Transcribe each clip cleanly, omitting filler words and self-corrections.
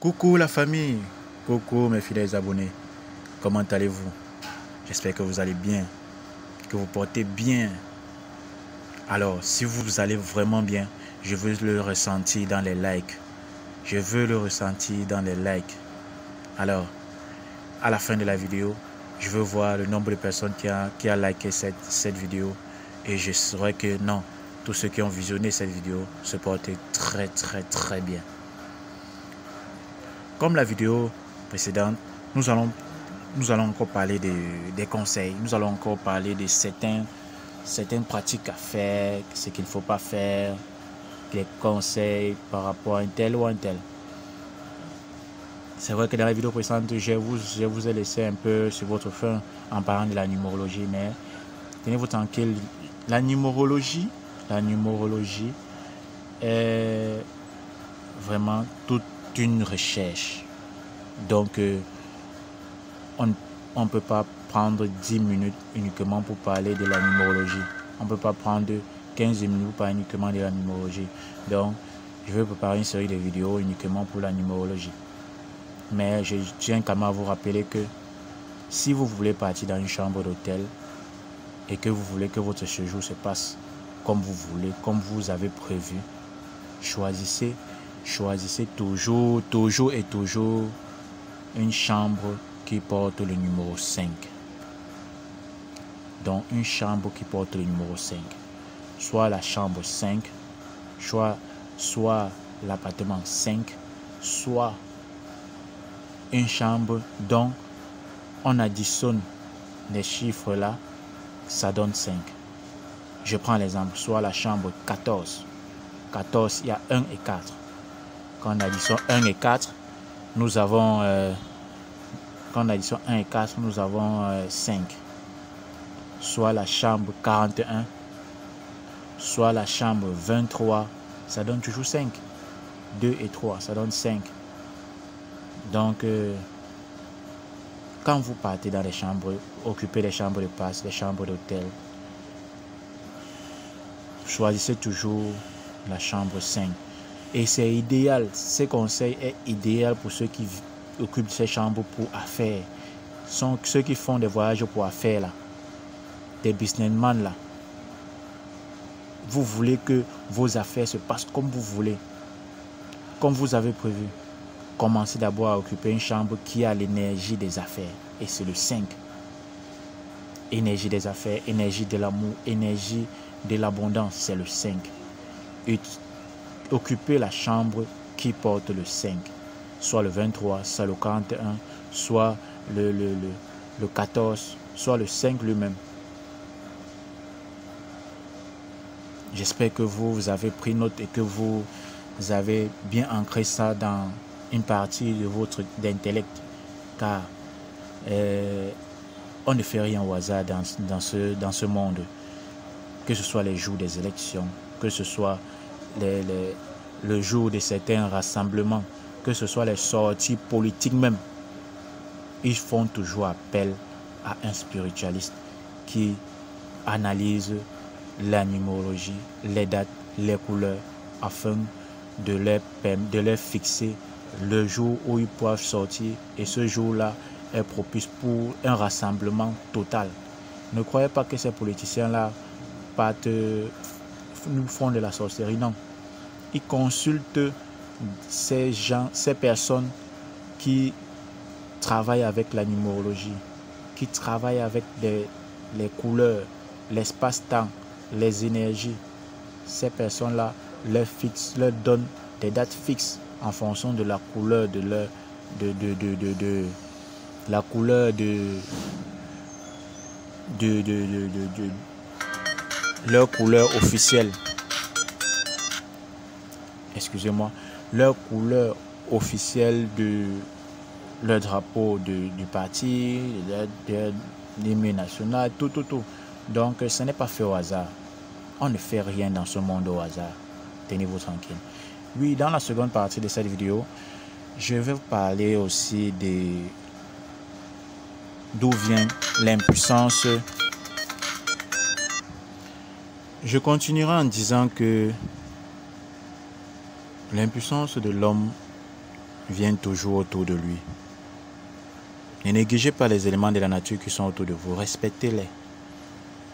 Coucou la famille, coucou mes fidèles abonnés, comment allez-vous? J'espère que vous allez bien, que vous portez bien. Alors, si vous allez vraiment bien, je veux le ressentir dans les likes. Je veux le ressentir dans les likes. Alors, à la fin de la vidéo, je veux voir le nombre de personnes qui a liké cette vidéo. Et je saurai que non, tous ceux qui ont visionné cette vidéo se portent très bien. Comme la vidéo précédente, nous allons encore parler des conseils. Nous allons encore parler de certaines pratiques à faire, ce qu'il ne faut pas faire, les conseils par rapport à un tel ou un tel. C'est vrai que dans la vidéo précédente, je vous ai laissé un peu sur votre faim en parlant de la numérologie, mais tenez-vous tranquille. La numérologie est vraiment toute une recherche. Donc, on ne peut pas prendre 10 minutes uniquement pour parler de la numérologie. On ne peut pas prendre 15 minutes pour parler uniquement de la numérologie. Donc, je vais préparer une série de vidéos uniquement pour la numérologie. Mais je tiens quand même à vous rappeler que si vous voulez partir dans une chambre d'hôtel et que vous voulez que votre séjour se passe comme vous voulez, comme vous avez prévu, choisissez toujours une chambre qui porte le numéro 5. Donc une chambre qui porte le numéro 5. Soit la chambre 5, soit l'appartement 5, soit une chambre dont on additionne les chiffres là, ça donne 5. Je prends l'exemple, soit la chambre 14. 14, il y a 1 et 4. Quand on additionne 1 et 4, nous avons 5. Soit la chambre 41, soit la chambre 23, ça donne toujours 5. 2 et 3, ça donne 5. Donc, quand vous partez dans les chambres, occupez les chambres de passe, les chambres d'hôtel, choisissez toujours la chambre 5. Et c'est idéal, ce conseil est idéal pour ceux qui occupent ces chambres pour affaires. Ceux qui font des voyages pour affaires, là, des businessmen là. Vous voulez que vos affaires se passent comme vous voulez, comme vous avez prévu. Commencez d'abord à occuper une chambre qui a l'énergie des affaires. Et c'est le 5. Énergie des affaires, énergie de l'amour, énergie de l'abondance, c'est le 5. Et occupez la chambre qui porte le 5. Soit le 23, soit le 41, soit le 14, soit le 5 lui-même. J'espère que vous avez pris note et que vous avez bien ancré ça dans une partie de votre intellect, car on ne fait rien au hasard dans ce monde, que ce soit les jours des élections, que ce soit le jour de certains rassemblements, que ce soit les sorties politiques même. Ils font toujours appel à un spiritualiste qui analyse la numérologie, les dates, les couleurs, afin de leur fixer le jour où ils peuvent sortir. Et ce jour-là est propice pour un rassemblement total. Ne croyez pas que ces politiciens-là nous font de la sorcellerie, non. Ils consultent ces personnes qui travaillent avec la numérologie, qui travaillent avec les couleurs, l'espace-temps, les énergies. Ces personnes-là leur donnent des dates fixes en fonction de la couleur leur couleur officielle. Excusez-moi, leur couleur officielle de leur drapeau du parti, de l'hymne national, tout. Donc, ce n'est pas fait au hasard. On ne fait rien dans ce monde au hasard. Tenez-vous tranquille. Oui, dans la seconde partie de cette vidéo, je vais vous parler aussi d'où vient l'impuissance. Je continuerai en disant que l'impuissance de l'homme viennent toujours autour de lui. Ne négligez pas les éléments de la nature qui sont autour de vous. Respectez-les.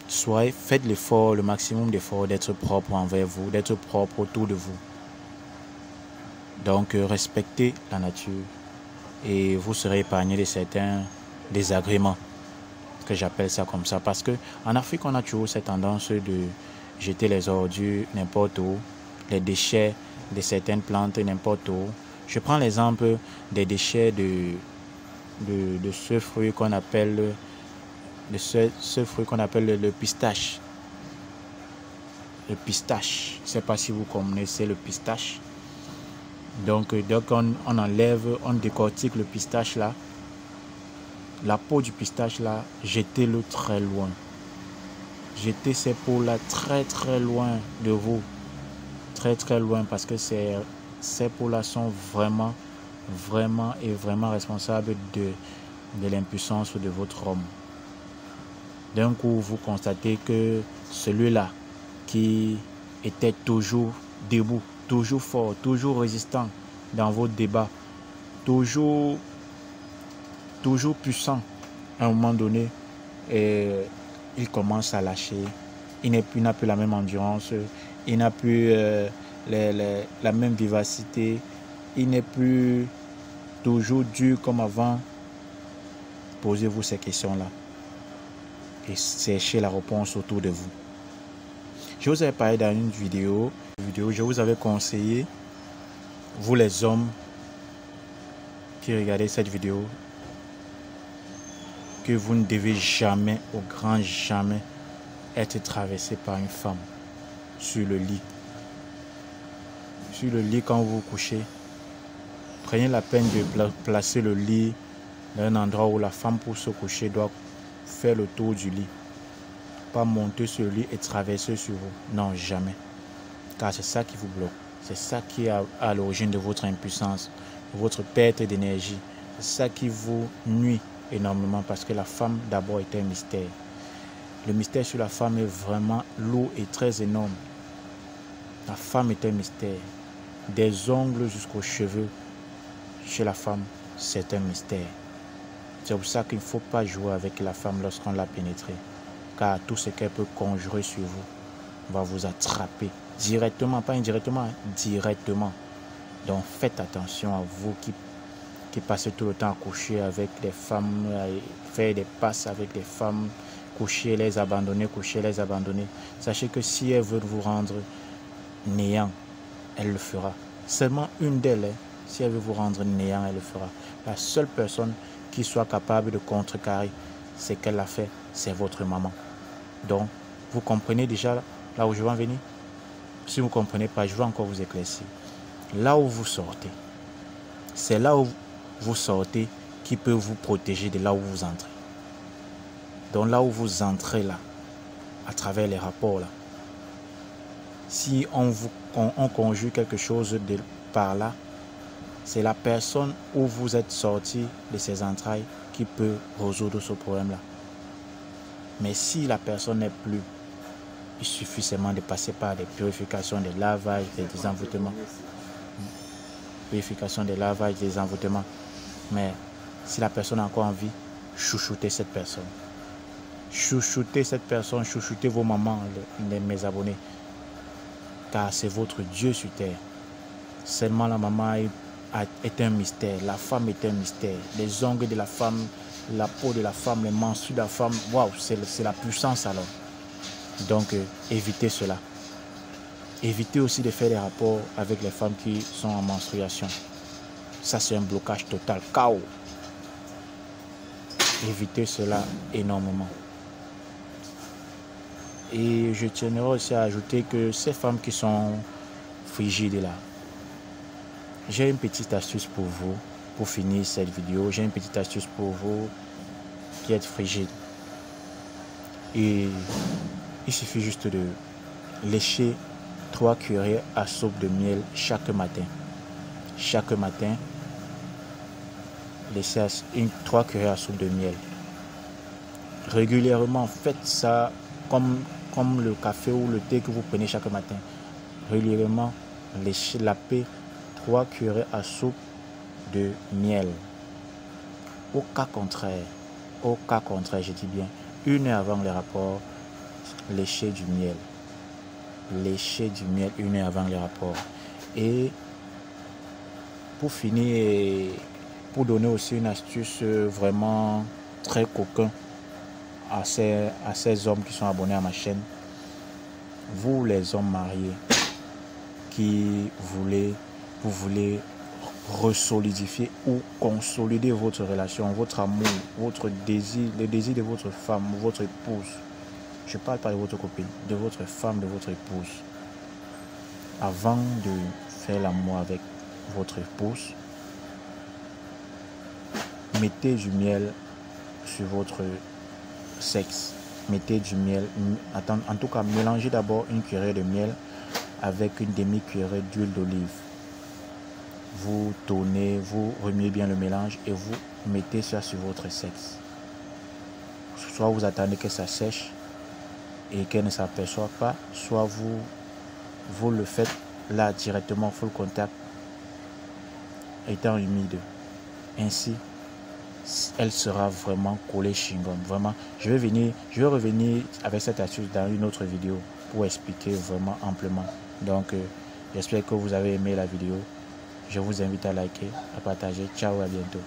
Faites l'effort, le maximum d'effort d'être propre envers vous, d'être propre autour de vous. Donc, respectez la nature et vous serez épargné de certains désagréments, que j'appelle ça comme ça. Parce qu'en Afrique, on a toujours cette tendance de jeter les ordures n'importe où, les déchets de certaines plantes n'importe où. Je prends l'exemple des déchets de ce fruit qu'on appelle le pistache. Le pistache, je ne sais pas si vous connaissez le pistache. Donc on enlève, on décortique le pistache là. La peau du pistache là, jetez-le très loin. Jetez ces peaux là très très loin de vous. Très très loin, parce que ces peaux là sont vraiment responsables de l'impuissance de votre homme. D'un coup, vous constatez que celui-là qui était toujours debout, toujours fort, toujours résistant dans vos débats, toujours puissant, à un moment donné, il commence à lâcher. Il n'a plus la même endurance, il n'a plus la même vivacité, il n'est plus toujours dur comme avant. Posez-vous ces questions-là et cherchez la réponse autour de vous. Je vous avais parlé dans une vidéo, je vous avais conseillé, vous les hommes qui regardez cette vidéo, que vous ne devez jamais, au grand jamais, être traversé par une femme sur le lit. Sur le lit, quand vous vous couchez, prenez la peine de placer le lit dans un endroit où la femme pour se coucher doit faire le tour du lit. Pas monter sur le lit et traverser sur vous. Non, jamais. Car c'est ça qui vous bloque. C'est ça qui est à l'origine de votre impuissance, de votre perte d'énergie. C'est ça qui vous nuit énormément, parce que la femme d'abord est un mystère. Le mystère sur la femme est vraiment lourd et très énorme. La femme est un mystère. Des ongles jusqu'aux cheveux, chez la femme, c'est un mystère. C'est pour ça qu'il ne faut pas jouer avec la femme lorsqu'on l'a pénétrée. Car tout ce qu'elle peut conjurer sur vous va vous attraper directement, pas indirectement, directement. Donc faites attention à vous qui passez tout le temps à coucher avec des femmes, à faire des passes avec des femmes, coucher, les abandonner, coucher, les abandonner. Sachez que si elles veulent vous rendre néant, elle le fera. Seulement une d'elles, si elle veut vous rendre néant, elle le fera. La seule personne qui soit capable de contrecarrer ce qu'elle a fait, c'est votre maman. Donc, vous comprenez déjà là où je veux en venir? Si vous ne comprenez pas, je vais encore vous éclaircir. Là où vous sortez, c'est là où vous sortez qui peut vous protéger de là où vous entrez. Donc là où vous entrez là, à travers les rapports là, si on conjugue quelque chose par là, c'est la personne où vous êtes sorti de ses entrailles qui peut résoudre ce problème-là. Mais si la personne n'est plus, il suffit seulement de passer par des purifications, des lavages, des désenvoûtements. Purification des lavages, des envoûtements. Mais si la personne a encore envie, chouchoutez cette personne. Chouchoutez cette personne, chouchoutez vos mamans, mes abonnés. Car c'est votre Dieu sur terre. Seulement la maman est un mystère, la femme est un mystère. Les ongles de la femme, la peau de la femme, les menstrues de la femme, waouh, c'est la puissance alors. Donc évitez cela. Évitez aussi de faire des rapports avec les femmes qui sont en menstruation. Ça c'est un blocage total, chaos. Évitez cela énormément. Et je tiendrai aussi à ajouter que ces femmes qui sont frigides là, j'ai une petite astuce pour vous, pour finir cette vidéo. J'ai une petite astuce pour vous qui êtes frigide. Et il suffit juste de lécher 3 cuillerées à soupe de miel chaque matin. Chaque matin, laissez 3 cuillerées à soupe de miel. Régulièrement, faites ça comme le café ou le thé que vous prenez chaque matin. Régulièrement, lappez 3 cuillerées à soupe de miel. Au cas contraire, je dis bien, 1 heure avant le rapport, léchez du miel. Léchez du miel 1 heure avant le rapport. Et pour finir, pour donner aussi une astuce vraiment très coquin à ces hommes qui sont abonnés à ma chaîne, vous les hommes mariés qui vous voulez resolidifier ou consolider votre relation, votre amour, votre désir, le désir de votre femme, votre épouse. Je ne parle pas de votre copine, de votre femme, de votre épouse. Avant de faire l'amour avec votre épouse, mettez du miel sur votre sexe. Mettez du miel, en tout cas mélangez d'abord une cuillerée de miel avec une demi-cuillerée d'huile d'olive. Vous tournez, vous remuez bien le mélange et vous mettez ça sur votre sexe. Soit vous attendez que ça sèche et qu'elle ne s'aperçoive pas, soit vous le faites là directement, full contact, étant humide. Ainsi, elle sera vraiment collée chewing-gum. Vraiment, je vais revenir avec cette astuce dans une autre vidéo pour expliquer vraiment amplement. Donc, j'espère que vous avez aimé la vidéo. Je vous invite à liker, à partager. Ciao, à bientôt.